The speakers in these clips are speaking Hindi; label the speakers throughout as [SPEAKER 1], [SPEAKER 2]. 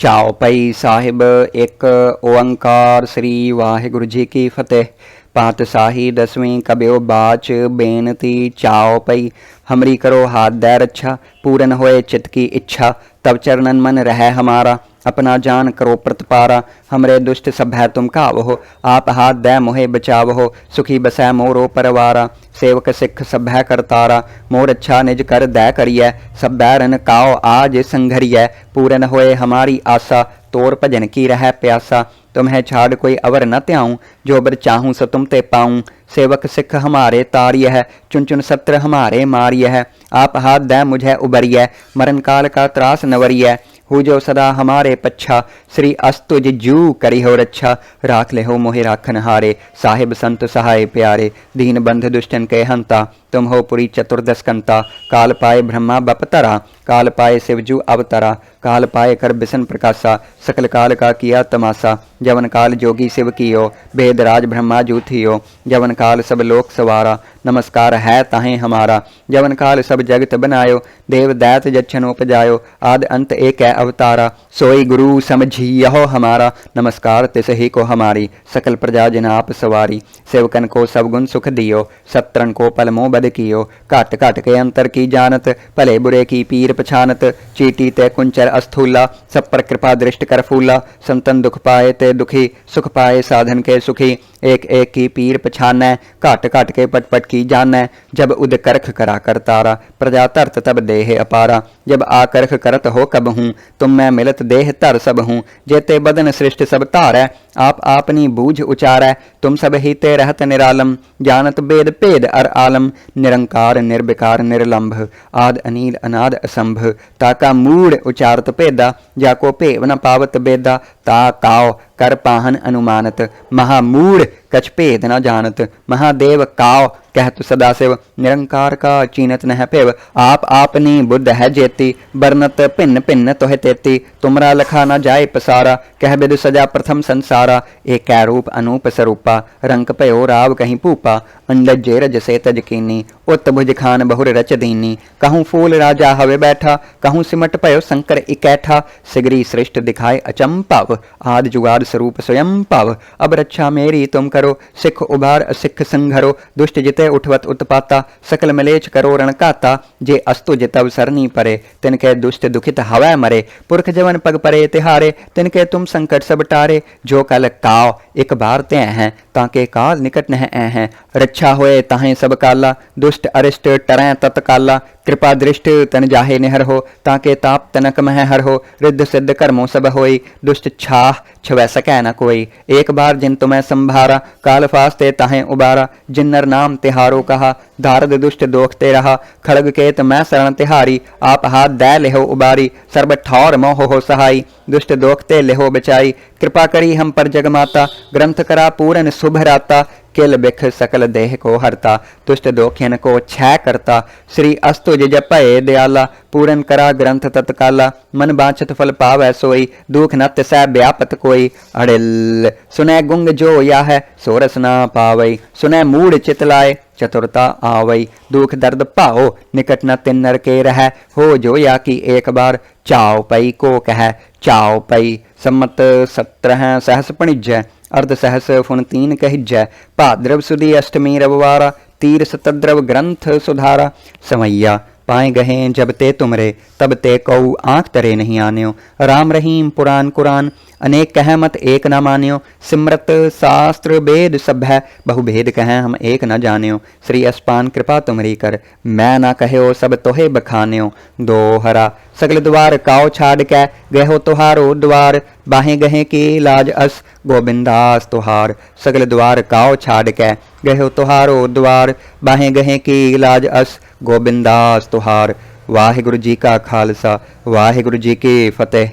[SPEAKER 1] चौपाई साहिब एक ओंकार श्री वाहिगुरु जी की फतेह। पातशाही 10वीं कब्यो बाच बेनती चौपाई। हमरी करो हाथ दे रक्षा, पूरन होए चित्त की इच्छा। तब चरणन मन रहे हमारा, अपना जान करो प्रतिपारा। हमरे दुष्ट सभय तुम कावहो, आप हाथ दे मोहे बचावहो। सुखी बसै मोरो परवारा, सेवक सिख सभय करतारा। मोर अच्छा निज कर दै करिय, सब बैरन काओ आज संघरिय। पूरन होए हमारी आशा, तोर भजन की रह प्यासा। तुम्हें छाड़ कोई अवर न त्याऊं, जो बर चाहूं सो तुम ते पाऊं। सेवक सिख हमारे तारिय है, चुन चुन सत्र हमारे मारिय है। आप हाथ दे मुझे उबरिय, मरण काल का त्रास नवरिय। हो जो सदा हमारे पच्छा, श्री अस्तुज जू करी हो रक्षा। राख ले हो मोहि राखन हारे, साहिब संत सहाय प्यारे। दीन बंध दुष्टन के हंता, तुम हो पुरी चतुर्दश कंता। काल पाए ब्रह्मा बपतरा, काल पाए शिवजू अवतरा। काल पाए कर बिसन प्रकाशा, सकल काल का किया तमाशा। जवन काल जोगी शिव कियो, वेदराज ब्रह्मा जू थियो। जवन काल सब लोक सवारा, नमस्कार है ताहें हमारा। जवन काल सब जगत बनायो, देव दैत जच्छन उपजायो। आद अंत एक है अवतारा, सोई गुरु समझियो हमारा। नमस्कार तिस ही को हमारी, सकल प्रजा जिन आप सवारी। सेवकन को सब गुण सुख दियो, सत्रन को पल मोह बद कियो। घट घट के अंतर की जानत, भले बुरे की पीर पछानत। चीटी ते कुंचर अस्थूला, सब पर कृपा दृष्ट कर फूला। संतन दुख पाए ते दुखी, सुख पाए साधन के सुखी। एक एक की पीर पछानै, घट घट के पट पट की जानै। जब उद करख करा करतारा, प्रजा तरत तब देह अपारा। जब आकरख करत हो कब हूँ, तुम मैं मिलत देह तर सब हूँ। जेते बदन सृष्ट सब तारै, आप आपनी बूझ उचारै। तुम सब ही ते रहत निरालम, जानत बेद पेद अर आलम। निरंकार निर्विकार निर्लंभ, आद अनील अनाद असंभ। ताका मूढ़ उचारत पेदा, जाको पेव न पावत बेदा। ता काओ कर पाहन अनुमानत, महामूढ़ कछ भेद न जानत। महादेव काओ कहत सदाशिव, निरंकार का चीनत नह पेव। आप आपनी बुद्ध है जेती, बरनत भिन्न भिन्न तोहे तेती। तुमरा लखा न जाए पसारा, कह बिद सजा प्रथम संसारा। एक रूप अनूप स्वरूपा, रंक भयो राव कहीं पूपा। अंडज जे रज से तज कीनी, उत भुज खान बहुर रच दीनी। कहूँ फूल राजा हवे बैठा, कहूँ सिमट भयो शंकर इकैठा। सिगरी सृष्ट दिखाए अचंपव, आद जुगाद स्वरूप स्वयं पव। अब रक्षा मेरी तुम करो, सिख उबार सिख संघरो। दुष्ट जिते उठवत उत्पाता, सकल मलेच करो रणकाता। जे अस्तु जितव सरनी परे, तिनके दुष्ट दुखित हवै मरे। पुरख जवन पग परे तिहारे, तिनके तुम संकट सब टारे। जो कल काव एक बार ते हैं, ताके काल निकट नह हैं। रक्षा होए ताहें सब काला, दुष्ट अरिष्ट टरें तत्काला। कृपा दृष्ट तन जाहे निहर हो, ताके ताप तनक मह हर हो। रिद्ध सिद्ध कर्मों सब होई, दुष्ट छाह छवै सकै न कोई। एक बार जिन तुम्हें संभारा, काल फास्ते ताहें उबारा। जिन्नर नाम तिहारो कहा, धारद दुष्ट दोखते रहा। खड़ग केत मैं शरण तिहारी, आप हाथ दै लेहो उबारी। सर्ब ठौर मोह हो सहाई, दुष्ट दोखते लेहो बचाई। कृपा करी हम पर जगमाता, ग्रंथ करा पूरन शुभ राता। किल बिख सकल देह को हरता, दुष्ट दोखियन को छय करता। श्री अस्तुज जपये दयाला, पूरन करा ग्रंथ तत्काला। मन बांछत फल पावै सोई, दुख न तिसै व्यापत कोई। अड़िल सुनै गुंग जो या है, सोरस ना पावई। सुनै मूढ़ चितलाए, चतुरता आवई। दुख दर्द पाओ, निकट न तिन्नर के रह। हो जो या की एक बार, चाव पई को कह चाव पई। सम्मत 17 सहस पणिजै, अर्ध सहस फुन 3 कहिजै। भाद्रव सुदी अष्टमी रविवारा, तीर सतद्रव ग्रंथ सुधारा। समैया पाए गहे जब ते तुमरे, तब ते कऊ आँख तरे नहीं आन्यो। राम रहीम पुराण कुरान, अनेक कह मत एक न मान्यो। सिमरत शास्त्र वेद सभ्य, बहुभेद कह हम एक न जान्यो। श्री अस्पान कृपा तुमरी कर, मैं ना कहो सब तोहे बखान्यो। दोहरा सगल द्वार काओ छाड़ कै, गहो तुहारो द्वार। बाहें गहे की लाज अस, गोबिंदास तुहार। सगल द्वार काओ छाड़ कै, गहो तुहारो द्वार। बाहें गहे की लाज अस, गोबिंदास तुहार। वाहिगुरु जी का खालसा, वाहिगुरु जी की फतेह।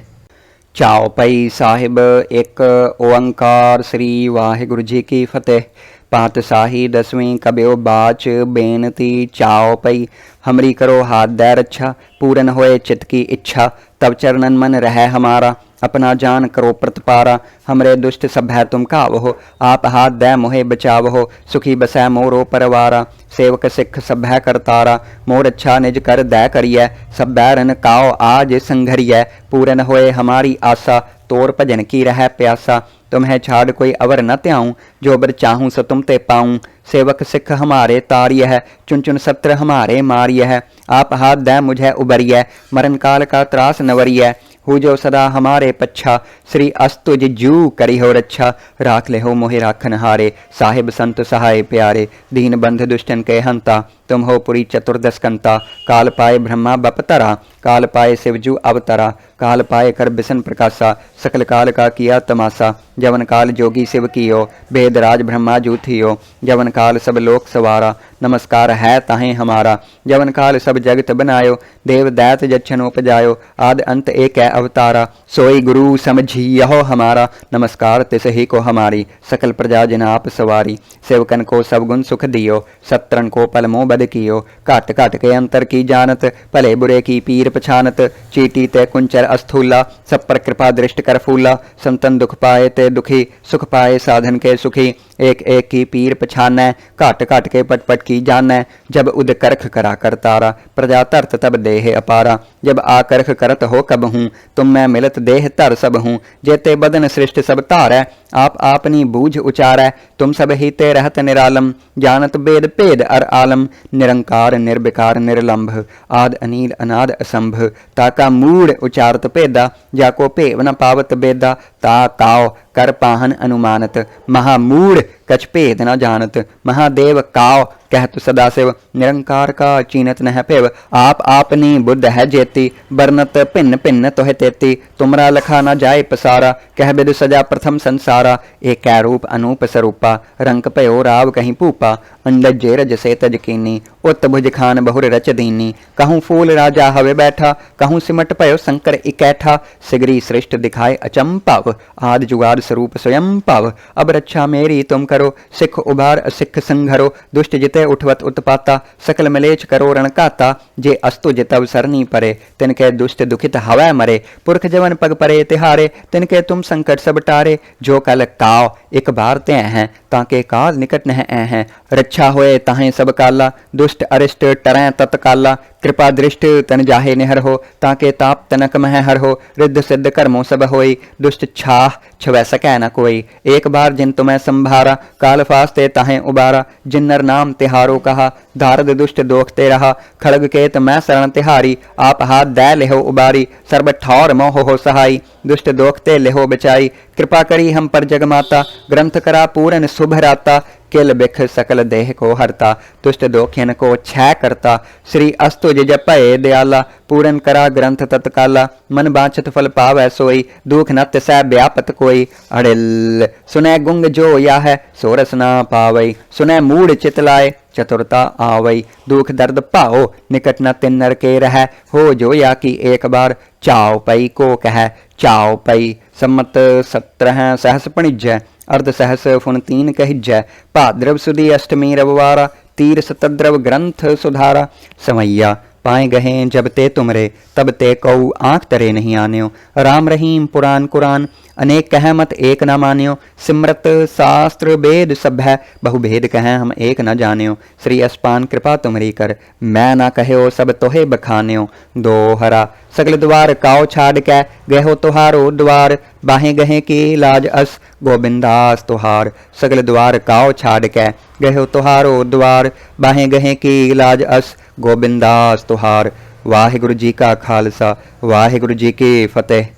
[SPEAKER 1] चौपाई साहिब एक ओंकार श्री वाहिगुरु जी की फतेह। पातशाही 10वीं कब्यो बाच बेनती चौपाई। हमरी करो हाथ दे रक्षा, पूरन होए चित्त की इच्छा। तब चरणन मन रहे हमारा, अपना जान करो प्रतिपारा। हमरे दुष्ट सभ्य तुम कावहो, आप हाथ दै मोहे बचावहो। सुखी बसै मोरो परवारा, सेवक सिख सभ्य करतारा। मोर अच्छा निज कर दै करियै, सभ्य रन काओ आज संघरियै। पूरन होए हमारी आशा, तोर भजन की रह प्यासा। तुम्हें छाड़ कोई अवर न त्याऊं, जो बर चाहूं सो तुम ते पाऊं। सेवक सिख हमारे तारिय है, चुन चुन सत्र हमारे मारिय है। आप हाथ दै मुझे उबरिय, मरण काल का त्रास नवरिय। हु जो सदा हमारे पच्छा, श्री अस्तुज जू करी हो रच्छा। राख ले हो मोहि राखन हारे, साहिब संत सहाय प्यारे। दीन बंध दुष्टन के हंता, तुम हो पुरी चतुर्दश कंता। काल पाए ब्रह्मा बपतरा, काल पाए शिवजू अवतरा। काल पाए कर बिसन प्रकाशा, सकल काल का किया तमाशा। जवन काल जोगी शिव कियो, वेदराज ब्रह्मा जू थियो। जवन काल सब लोक सवारा, नमस्कार है ताहें हमारा। जवन काल सब जगत बनायो, देव दैत जच्छन उपजायो। आद अंत एक है अवतारा, सोई गुरु समझियो हमारा। नमस्कार तिस ही को हमारी, सकल प्रजा जिन आप सवारी। सेवकन को सब गुण सुख दियो, सत्रन को पल मोह बद कियो। घाट घाट के अंतर की जानत, भले बुरे की पीर पछानत। चीटी ते कुंचर अस्थूला, सब पर कृपा दृष्ट कर फूला। संतन दुख पाए ते दुखी, सुख पाए साधन के सुखी। एक एक की पीर पछानै, घाट घाट के पट पट की जानै। जब उद करख करा करतारा, प्रजा तरत तब देह अपारा। जब आकरख करत हो कब हूँ, तुम मैं मिलत देह तर सब हूँ। जेते बदन सृष्ट सब तारै, आप आपनी बूझ उचारै। तुम सब ही ते रहत निरालम, जानत बेद पेद अर आलम। निरंकार निर्विकार निर्लंभ, आद अनील अनाद असंभ। ताका मूढ़ उचारत पेदा, जाको पेव न पावत बेदा। ता काओ कर पाहन अनुमानत, महामूढ़ कछ भेद न जानत। महादेव काओ कहत सदाशिव, निरंकार का चीनत नह पेव। आप आपनी बुद्ध है जेती, बरनत भिन्न भिन्न तोहे तेती। तुमरा लखा न जाए पसारा, कह बिद सजा प्रथम संसारा। एक रूप अनूप स्वरूपा, रंक भयो राव कहीं पूपा। अंडज जे रज से तज कीनी, उत भुज खान बहुर रच दीनी। कहूँ फूल राजा हवे बैठा, कहूँ सिमट भयो शंकर इकैठा। सिगरी सृष्ट दिखाए अचंपव, आद जुगाद स्वरूप स्वयं पव। अब रक्षा मेरी तुम करो, सिख उबार सिख संघरो। दुष्ट जिते उठवत उत्पाता, सकल मलेच करो रण काता। जे अस्तु जितव सरनी परे, तिनके दुष्ट दुखित हवै मरे। पुरख जवन पग परे तिहारे, तिनके तुम संकट सब टारे। जो कल काओ एक बार ते हैं, ताके काल निकट नह हैं। रक्षा होए ताहें सब काला, दुष्ट अरिष्ट टरें तत्काला। कृपा दृष्ट तन जाहे निहर हो, ताके ताप तनक मह हर हो। रिद्ध सिद्ध कर्मों सब होई, दुष्ट छाह छवै सकै न कोई। एक बार जिन तुम्हें संभारा, काल फास्ते ताहें उबारा। जिन्नर नाम तिहारो कहा, धारद दुष्ट दोखते रहा। खड़ग केत मैं शरण तिहारी, आप हाथ दै लेहो उबारी। सर्ब ठौर मोह हो सहाई, दुष्ट दोखते लेहो बचाई। कृपा करी हम पर जगमाता, ग्रंथ करा पूरन शुभ राता। किल बिख सकल देह को हरता, दुष्ट दोखियन को छय करता। श्री अस्तुज जपये दयाला, पूरन करा ग्रंथ तत्काला। मन बांछत फल पावै सोई, दुख न तिसै व्यापत कोई। अड़िल सुनै गुंग जो या है, सोरस ना पावई। सुनै मूढ़ चितलाए, चतुरता आवई। दुख दर्द पाओ, निकट न तिन्नर के रह। हो जो या की एक बार, चाओ पई को कह चाओ पई। सम्मत 17 सहस पणिजै, अर्ध सहस फुन 3 कहिजै। भाद्रव सुदी अष्टमी रविवारा, तीर सतद्रव ग्रंथ सुधारा। समैया पाए गहे जब ते तुमरे, तब ते कऊ आँख तरे नहीं आन्यो। राम रहीम पुराण कुरान, अनेक कह मत एक न मान्यो। सिमरत शास्त्र वेद सभ्य, बहुभेद कह हम एक न जान्यो। श्री अस्पान कृपा तुमरी कर, मैं न कहो सब तोहे बखान्यो। दोहरा सगल द्वार काओ छाड़ कै, गहो तुहारो द्वार। बाहें गहे की लाज अस, गोबिंदास तुहार। सगल द्वार काओ छाड़ कै, गहो तुहारो द्वार। बाहें गहे की लाज अस, गोबिंदास तुहार। वाहिगुरु जी का खालसा, वाहिगुरु जी की फतेह।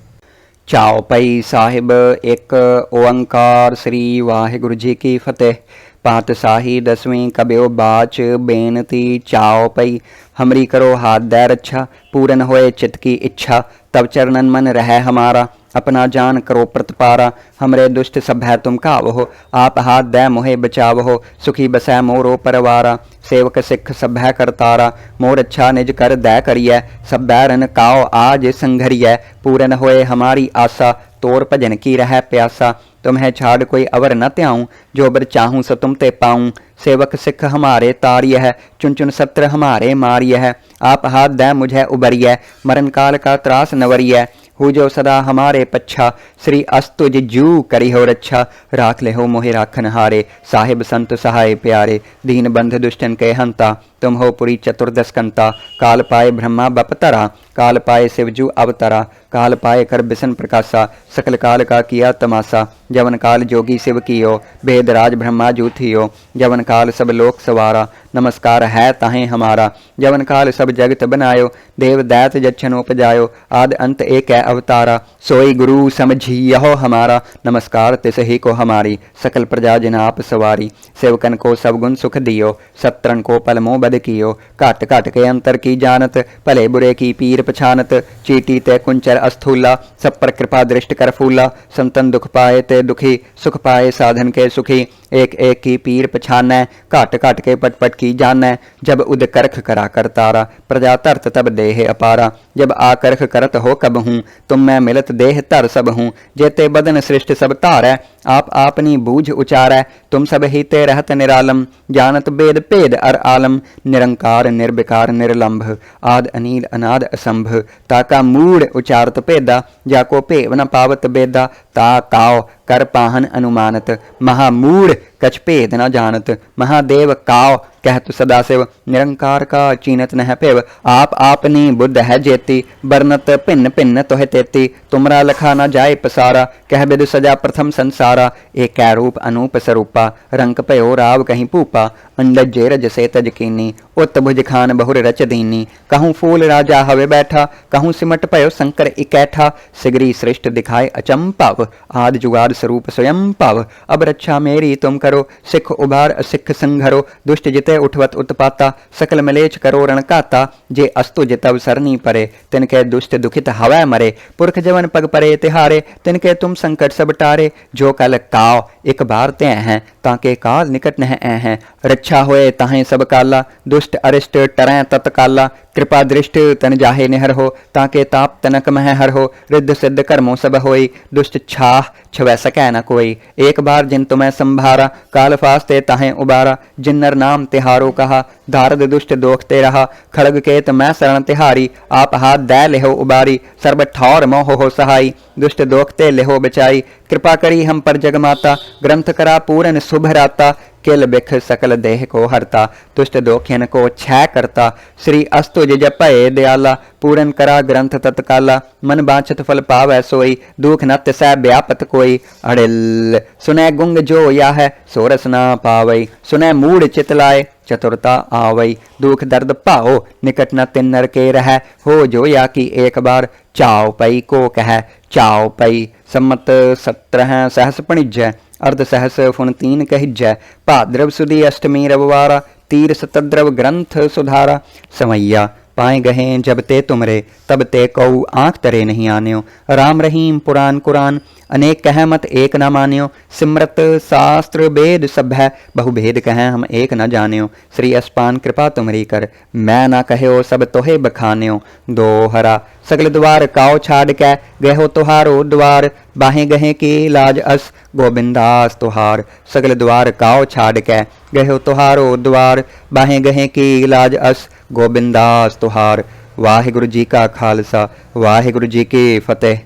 [SPEAKER 1] चाओ पई साहिब एक ओंकार, श्री वाहिगुरु जी की फतेह। पातशाही 10वीं कब्यो बाच, बेनती चाओ पई। हमरी करो हाथ दै रक्षा, पूरन होए चित्त की इच्छा। तब चरणन मन रह हमारा, अपना जान करो प्रतिपारा। हमरे दुष्ट सभ्य तुम कावहो, आप हाथ दै मोहे बचावहो। सुखी बसै मोरो परवारा, सेवक सिख सभ्य करतारा। मोर अच्छा निज कर दै करियै, सभ्य रन काओ आज संघरियै। पूरन होए हमारी आशा, तोर भजन की रह प्यासा। तुम्हें छाड़ कोई अवर न त्याऊं, जो बर चाहूं सो तुम ते पाऊं। सेवक सिख हमारे तारिय है, चुन चुन सत्र हमारे मारिय है। आप हाथ दै मुझे उबरिय, मरण काल का त्रास नवरिय। हु जो सदा हमारे पच्छा। श्री अस्तुज जू करी हो रच्छा, राख ले हो मोहि राखन हारे। साहिब संत सहाय प्यारे, दीन बंध दुष्टन के हंता। तुम हो पुरी चतुर्दश कंता, काल पाए ब्रह्मा बपतरा। काल पाए शिवजू अवतरा, काल पाए कर बिसन प्रकाशा। सकल काल का किया तमाशा, जवन काल जोगी शिव कियो। वेदराज ब्रह्मा जू थियो, जवन काल सब लोक सवारा। नमस्कार है ताहें हमारा, जवन काल सब जगत बनायो। देव दैत जच्छन उपजायो, आद अंत एक है अवतारा। सोई गुरु समझियो हमारा, नमस्कार तिस ही को हमारी। सकल प्रजा जिन आप सवारी, सेवकन को सब गुण सुख दियो। सत्रन को पलमो बद कियो, घट घट के अंतर की जानत। भले बुरे की पीर पछानत, चीटी ते कुंचर अस्थूला। सब पर कृपा दृष्ट कर फूला, संतन दुख पाए ते दुखी। सुख पाए साधन के सुखी, एक एक की पीर पछानै। घट घट के पट पट की जानै, जब उद करख करा कर तारा। प्रजा तरत तब देह अपारा, जब आकरख करत हो कब हूँ। तुम मैं मिलत देह तर सब हूँ, जेते बदन सृष्ट सब तारै। आप आपनी बूझ उचारै, तुम सब ही ते रहत निरालम। जानत बेद पेद अर आलम, निरंकार निर्विकार निर्लंभ। आद अनील अनाद असंभ, ताका मूढ़ उचारत पेदा। जाको पेव न पावत बेदा, ता काव कर पाहन अनुमानत। महामूढ़ कछ भेद न जानत, महादेव काव कहत सदाशिव। निरंकार का चीनत नह पेव, आप आपनी बुद्ध है जेती। बरनत भिन्न भिन्न तोहे तेती, तुमरा लखा न जाए पसारा। कह बिद सजा प्रथम संसारा, एक रूप अनूप स्वरूपा। रंक भयो राव कहीं पूपा, अंडज जे रज से तज कीनी। उत भुज खान बहुर रच दीनी, कहूँ फूल राजा हवे बैठा। कहूँ सिमट भयो शंकर इकैठा, सिगरी सृष्ट दिखाए अचंपव। आद जुगाद स्वरूप स्वयं पव, अब रक्षा मेरी तुम करो। सिख उबार सिख संघरो, दुष्ट जिते उठवत उत्पाता। सकल मलेच करो रण काता, जे अस्तु जितव सरनी परे। तिनके दुष्ट दुखित हवै मरे, पुरख जवन पग परे तिहारे। तिनके तुम संकट सब टारे, जो कल काव एक बार ते हैं। ताके काल निकट नह हैं, रक्षा होए ताहें सब काला। दुष्ट अरिष्ट टरें तत्काला, कृपा दृष्ट तन जाहे निहर हो। ताके ताप तनक मह हर हो, रिद्ध सिद्ध कर्मों सब होई। दुष्ट छाह छवै सकै न कोई, एक बार जिन तुम्हें संभारा। काल फास्ते ताहें उबारा, जिन्नर नाम तिहारो कहा। धारद दुष्ट दोखते रहा, खड़ग केत मैं शरण तिहारी। आप हाथ दै लेहो उबारी, सर्ब ठौर मोह हो सहाई। दुष्ट दोखते लेहो बचाई, कृपा करी हम पर जगमाता। ग्रंथ करा पूरन शुभ राता, किल बिख सकल देह को हरता। दुष्ट दोखियन को क्षय करता, श्री अस्तुज जपये दयाला। पूरन करा ग्रंथ तत्काला, मन बांछत फल पावै सोई। दुख न तिसै व्यापत कोई, अड़िल सुनै गुंग जो या है। सोरस ना पावई, सुनै मूढ़ चितलाए। चतुरता आवई, दुख दर्द पाओ। निकट न तिन्नर के रह, हो जो या की एक बार। चाव पई को कह चाव पई, सम्मत 17 सहस पणिजै। अर्ध सहस फुन 3 कहिजै, भाद्रव सुदी अष्टमी रविवारा। तीर सतद्रव ग्रंथ सुधारा, समैया पाए गहे जब ते तुमरे। तब ते कऊ आँख तरे नहीं आन्यो, राम रहीम पुराण कुरान। अनेक कह मत एक न मान्यो, सिमरत शास्त्र वेद सब है। बहुभेद कहें हम एक न जान्यो, श्री अस्पान कृपा तुमरी कर। मैं न कहो सब तोहे बखान्यो, दोहरा सगल द्वार काओ छाड़ कै। गहो तुहारो द्वार, बाहें गहे की लाज अस। गोबिंदास तुहार सगल द्वार काओ छाड़ कै। गहो तुहारो द्वार, बाहें गहे की लाज अस। गोबिंदास तुहार। वाहिगुरु जी का खालसा, वाहिगुरु जी की फतेह।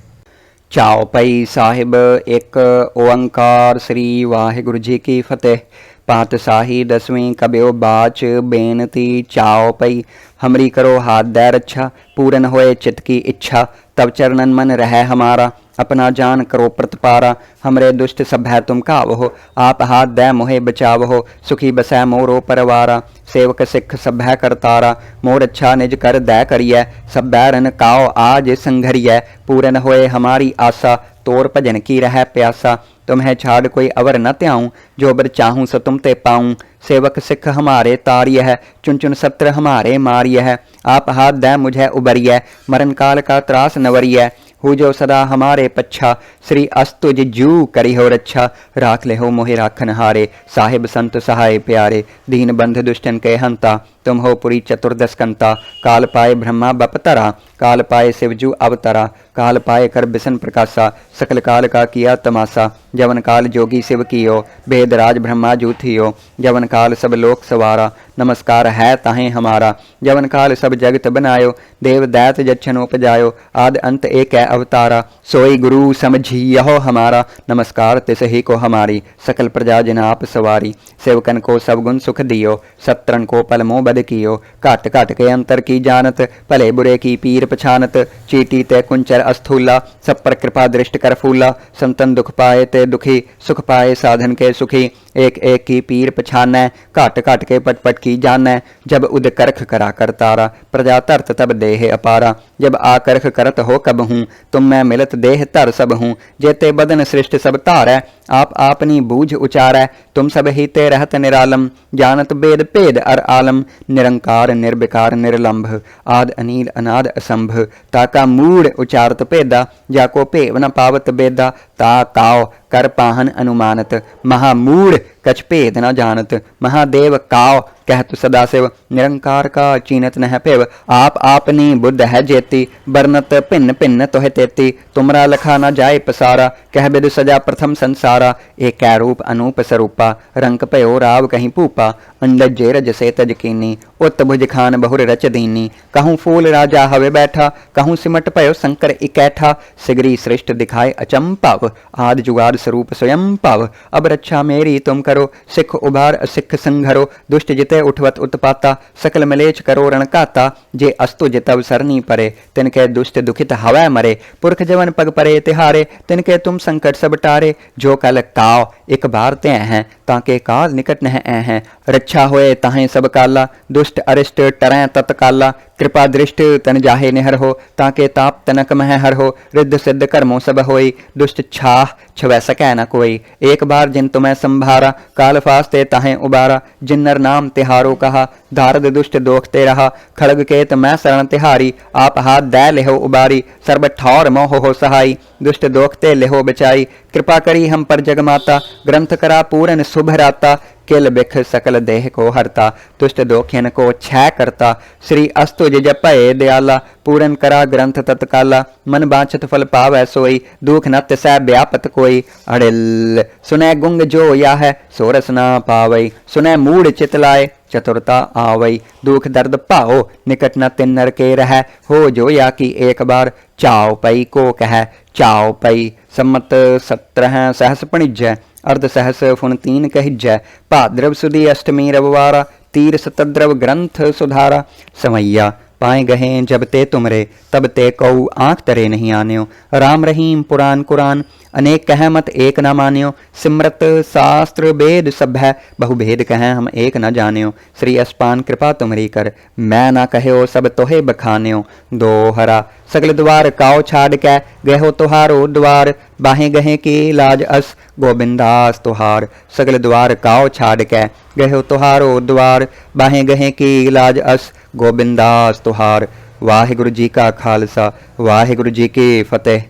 [SPEAKER 1] चाओ पई साहिब एक ओंकार, श्री वाहिगुरु जी की फतेह। पातशाही 10वीं कब्यो बाच, बेनती चाओ पई। हमरी करो हाथ दै रक्षा, पूरन होए चित्त की इच्छा। तब चरणन मन रहे हमारा, अपना जान करो प्रतिपारा। हमरे दुष्ट सब है तुम कावहो, आप हाथ दै मोहे बचावहो। सुखी बसै मोरो परवारा, सेवक सिख सब है करतारा। मोर अच्छा निज कर दै करिय, सब बैरन काओ आज संघरिय। पूरन होए हमारी आशा, तोर भजन की रह प्यासा। तुम्हें छाड़ कोई अवर न त्याऊं, जो बर चाहूं सो तुम ते पाऊं। सेवक सिख हमारे तारिय है, चुन चुन सत्र हमारे मारिय है। आप हाथ दै मुझे उबरिय, मरण काल का त्रास नवरिय। हु जो सदा हमारे पच्छा, श्री अस्तुज जू करी हो रक्षा। राख ले हो मोहि राखन हारे, साहिब संत सहाय प्यारे। दीन बंध दुष्टन के हंता, तुम हो पुरी चतुर्दश कंता। काल पाए ब्रह्मा बपतरा, काल पाए शिवजू अवतरा। काल पाए कर बिसन प्रकाशा, सकल काल का किया तमाशा। जवन काल जोगी शिव कियो, वेदराज ब्रह्मा जू थियो। जवन काल सब लोक सवारा, नमस्कार है ताहें हमारा। जवन काल सब जगत बनायो, देव दैत जच्छन उपजायो, आद अंत एक है अवतारा, सोई गुरु समझियो हमारा। नमस्कार तिस ही को हमारी, सकल प्रजा जिन आप सवारी। सेवकन को सब गुण सुख दियो, सत्रन को पल मोह बद कियो, घाट घाट के अंतर की जानत, भले बुरे की पीर पछानत। चीटी ते कुंचर अस्थूला, सब पर कृपा दृष्ट कर फूला। संतन दुख पाए ते दुखी, सुख पाए साधन के सुखी। एक एक की पीर पछानै, घाट घाट के पट पट की जानै। जब उद करख करा कर तारा, प्रजा तरत तब देह अपारा। जब आकरख करत हो कब हूँ, तुम मैं मिलत देह तर सब हूँ। जेते बदन सृष्ट सब तारै, आप आपनी बूझ उचारै। तुम सब ही ते रहत निरालम, जानत बेद भेद अर आलम। निरंकार निर्विकार निर्लंभ, आद अनील अनाद असंभ। ताका मूढ़ उचारत भेदा, जाको भेव न पावत बेदा। ता काओ कर पाहन अनुमानत, महामूढ़ कछ भेद न जानत। महादेव काओ कहत सदाशिव, निरंकार का चीनत नह पेव। आप आपनी बुद्ध है जेती, बरनत भिन्न भिन्न तोहे तेती। तुमरा लखा न जाए पसारा, कह बिद सजा प्रथम संसारा। एक रूप अनूप स्वरूपा, रंक भयो राव कहीं भूपा। अंडजे रज से तजकीनी, उत भुज खान बहुर रच दीनी। कहूँ फूल राजा हवे बैठा, कहूँ सिमट भयो शंकर इकैठा। सिगरी सृष्ट दिखाए अचंपव, आद जुगाद स्वरूप स्वयं पव। अब रक्षा मेरी तुम करो, सिख उभार सिख संघरो। दुष्ट जिते उठवत उत्पाता, सकल मलेच करो रणकाता। जे अस्तु जितव सरनी परे, तिनके दुष्ट दुखित हवै मरे। पुरख जवन पग परे तिहारे, तिनके तुम संकट सब टारे। जो कल काव एक बार ते हैं, ताके काल निकट नह हैं। रक्षा होए ताहें सब काला, दुष्ट अरिष्ट टरें तत्काला। कृपा दृष्ट तन जाहे निहर हो, ताके ताप तनक मह हर हो। रिद्ध सिद्ध कर्मों सब होई, दुष्ट छाह छवै सकै न कोई। एक बार जिन तुम्हें संभारा, काल फास्ते ताहें उबारा। जिन्नर नाम तिहारो कहा, धारद दुष्ट दोखते रहा। खड़ग केत मैं शरण तिहारी, आप हाथ दै लेहो उबारी। सर्ब ठौर मोह हो सहाई, दुष्ट दोखते लेहो बचाई। कृपा करी हम पर जगमाता, ग्रंथ करा पूरन शुभ राता। किल बिख सकल देह को हरता, दुष्ट दोखियन को क्षय करता। श्री अस्तुज जपये दयाला, पूरन करा ग्रंथ तत्काला। मन बांछत फल पावै सोई, दुख न तिसै व्यापत कोई। अड़िल सुनै गुंग जो या है, सोरस ना पावई। सुनै मूढ़ चित लाए, चतुरता आवई। दुख दर्द पाओ, निकट न तिन्नर के रह। हो जो या की एक बार, चाओ पई को कह चाओ पई। सम्मत 17 सहस पणिजै, अर्ध सहस फुन 3 कहिजै। भाद्रव सुदी अष्टमी रविवारा, तीर सतद्रव ग्रंथ सुधारा। समैया पाए गहे जब ते तुमरे, तब ते कऊ आँख तरे नहीं आन्यो। राम रहीम पुराण कुरान, अनेक कह मत एक न मान्यो। सिमरत शास्त्र वेद सब है, बहुभेद कहें हम एक न जान्यो। श्री अस्पान कृपा तुमरी कर, मैं ना कहो सब तोहे बखान्यो। दोहरा सगल द्वार काओ छाड़ कै, गहो तुहारो द्वार। बाहें गहे की लाज अस, गोबिंदास तुहार। सगल द्वार काओ छाड़ कै, गहो तुहारो द्वार। बाहें गहे की लाज अस, गोबिंदास तुहार। वाहिगुरु जी का खालसा, वाहिगुरु जी की फतेह।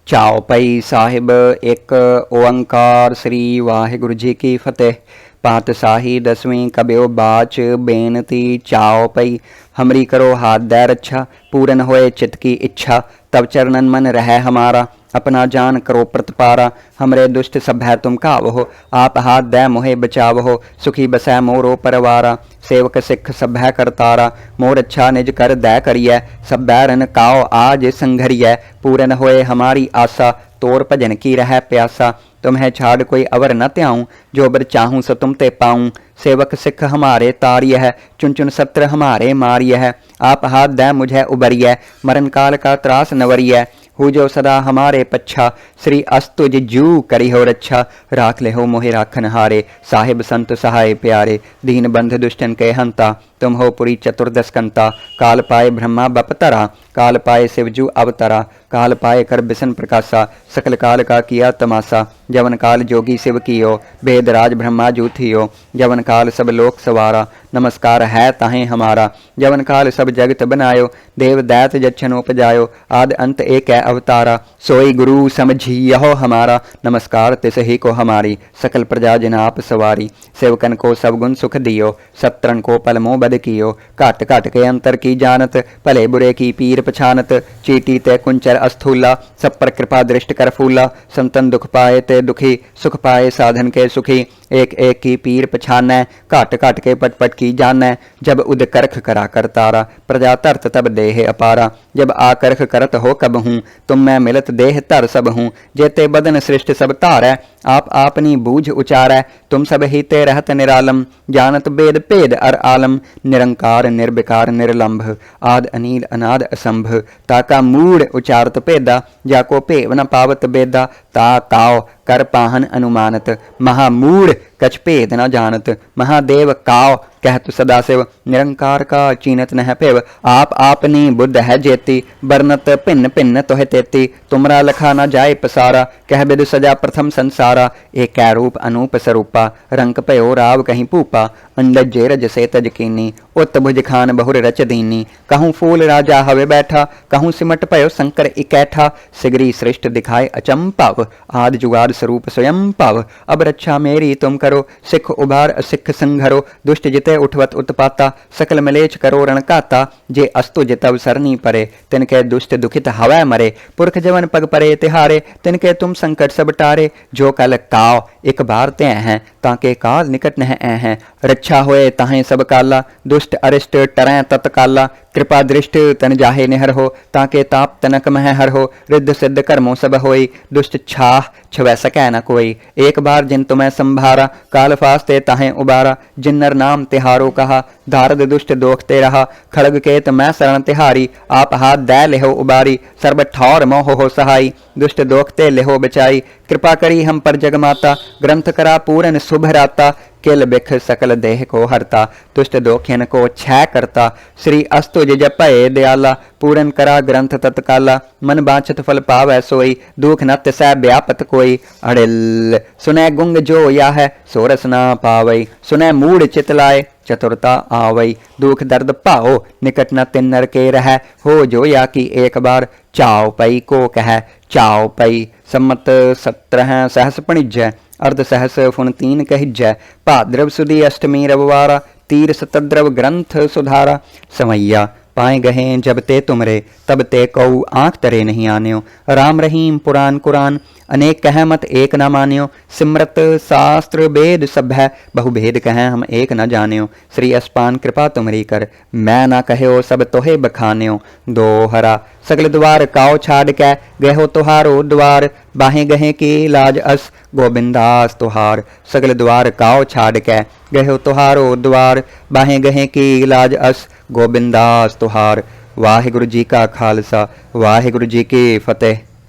[SPEAKER 1] चाओ पई साहिब एक ओंकार, श्री वाहिगुरु जी की फतेह। पातशाही 10वीं कब्यो बाच, बेनती चाओ पई। हमरी करो हाथ दै रक्षा, पूरन होए चित्त की इच्छा। तब चरणन मन रहे हमारा, अपना जान करो प्रतिपारा। हमरे दुष्ट सब है तुम कावहो, आप हाथ दै मोहे बचावहो। सुखी बसै मोरो परवारा, सेवक सिख सब है करतारा। मोर अच्छा निज कर दै करिय, सब बैरन काओ आज संघरिय। पूरन होए हमारी आशा, तोर भजन की रह प्यासा। तुम्हें छाड़ कोई अवर न त्याऊं, जो बर चाहूं सो तुम ते पाऊं। सेवक सिख हमारे तारिय है, चुन चुन सत्र हमारे मारिय है। आप हाथ दै मुझे उबरिय, मरण काल का त्रास नवरिय। हो जो सदा हमारे पच्छा, श्री अस्तुज जू करी हो रक्षा। राख ले हो मोहे राखन हारे, साहिब संत सहाय प्यारे। दीन बंध दुष्टन के हंता, तुम हो पुरी चतुर्दश कंता। काल पाए ब्रह्मा बपतरा, काल पाए शिवजू अवतरा। काल पाए कर बिसन प्रकाशा, सकल काल का किया तमाशा। जवन काल जोगी शिव कियो, वेदराज ब्रह्मा जू थियो। जवन काल सब लोक सवारा, नमस्कार है ताहें हमारा। जवन काल सब जगत बनायो, देव दैत जच्छन उपजायो। आद अंत एक है अवतारा, सोई गुरु समझियो हमारा। नमस्कार तिस ही को हमारी, सकल प्रजा जिन आप सवारी। सेवकन को सब गुण सुख दियो, सत्रन को पल मोह बद कियो। घाट घाट के अंतर की जानत, भले बुरे की पीर पछानत। चीटी ते कुंचर अस्थूला, सब पर कृपा दृष्ट कर फूला। संतन दुख पाए ते दुखी, सुख पाए साधन के सुखी। एक एक की पीर पछानै, घाट घाट के पट पट की की जानै, जब उद करख करा करतारा, प्रजा धरत तब देह अपारा। जब आकरख करत हो कब हूँ, तुम मैं मिलत देह धर सब हूँ। जेते बदन सृष्ट सब तारै, आप आपनी बूझ उचारै। तुम सब ही ते रहत निरालम, जानत बेद भेद अर आलम। निरंकार निर्विकार निर्लंभ, आद अनील अनाद असंभ। ताका मूढ़ उचारत भेदा, जाको भेव न पावत बेदा। ता काव कर पाहन अनुमानत, महामूढ़ कछ भेद न जानत। महादेव काव कहत सदाशिव, निरंकार का चीनत नह पेव। आप आपनी बुद्ध है जेती, बरनत भिन्न भिन्न तोहे तेती। तुमरा लखा न जाए पसारा, कह बिद सजा प्रथम संसारा। एक रूप अनूप स्वरूपा, रंक भयो राव कहीं भूपा। अंडजे रज से तज कीनी, उत भुज खान बहुर रच दीनी। कहूँ फूल राजा हवे बैठा, कहूँ सिमट भयो शंकर इकैठा। सिगरी सृष्ट दिखाए अचंपव, आद जुगाद स्वरूप स्वयं पव। अब रक्षा मेरी तुम करो, सिख उभार असिख संघरो। दुष्ट जिते उठवत उत्पाता, सकल मलेच करो रणकाता। जे अस्तु जितव सरनी परे, तिनके दुष्ट दुखित हवै मरे। पुरख जवन पग परे तिहारे, तिनके तुम संकट सब टारे। जो कल काव एक बार ते हैं, ताके काल निकट नह हैं। रक्षा होए ताहें सब काला, दुष्ट अरिष्ट टरै तत्काला। कृपा दृष्ट तन जाहे निहर हो, ताके ताप तनक मह हर हो। रिद्ध सिद्ध कर्मों सब होई, दुष्ट छाह छवै सकै न कोई। एक बार जिन तुम्हें संभारा, काल फास्ते ताहें उबारा। जिन्नर नाम तिहारो कहा, धारद दुष्ट दोखते रहा। खड़ग केत मैं शरण तिहारी, आप हाथ दै लेहो उबारी। सर्ब ठौर मोह हो सहाई, दुष्ट दोखते लेहो बचाई। कृपा करी हम पर जगमाता, ग्रंथ करा पूरन शुभ राता। किल बिख सकल देह को हरता, दुष्ट दोखिन को क्षय करता। श्री अस्तुज जपये दयाला, पूरन करा ग्रंथ तत्काला। मन बांछत फल पावै सोई, दुख न तिसै व्यापत कोई। अड़िल सुनै गुंग जो या है, सोरस ना पावई। सुनै मूढ़ चित लाए, चतुरता आवई। दुख दर्द पाओ, निकट न तिन्नर के रह। हो जो या की एक बार, चाव पई को कह चाव पई। सम्मत 17 सहस पणिजै, अर्ध सहस फुन 3 कहिजै। भाद्रव सुदी अष्टमी रविवारा, तीर सतद्रव ग्रंथ सुधारा। समैया पाए गहे जब ते तुमरे, तब ते कऊ आँख तरे नहीं आन्यो। राम रहीम पुराण कुरान, अनेक कह मत एक न मान्यो। सिमरत शास्त्र वेद सब है, बहु भेद कहें हम एक न जान्यो। श्री अस्पान कृपा तुमरी कर, मैं न कहो सब तोहे बखान्यो। दोहरा सगल द्वार काओ छाड़ कै, गहो तुहारो द्वार। बाहें गहे की लाज अस, गोबिंदास तुहार। सगल द्वार काओ छाड़ कै, गहो तुहारो द्वार। बाहें गहे की लाज अस, गोबिंदास तुहार। वाहिगुरु जी का खालसा, वाहिगुरु जी की फतेह।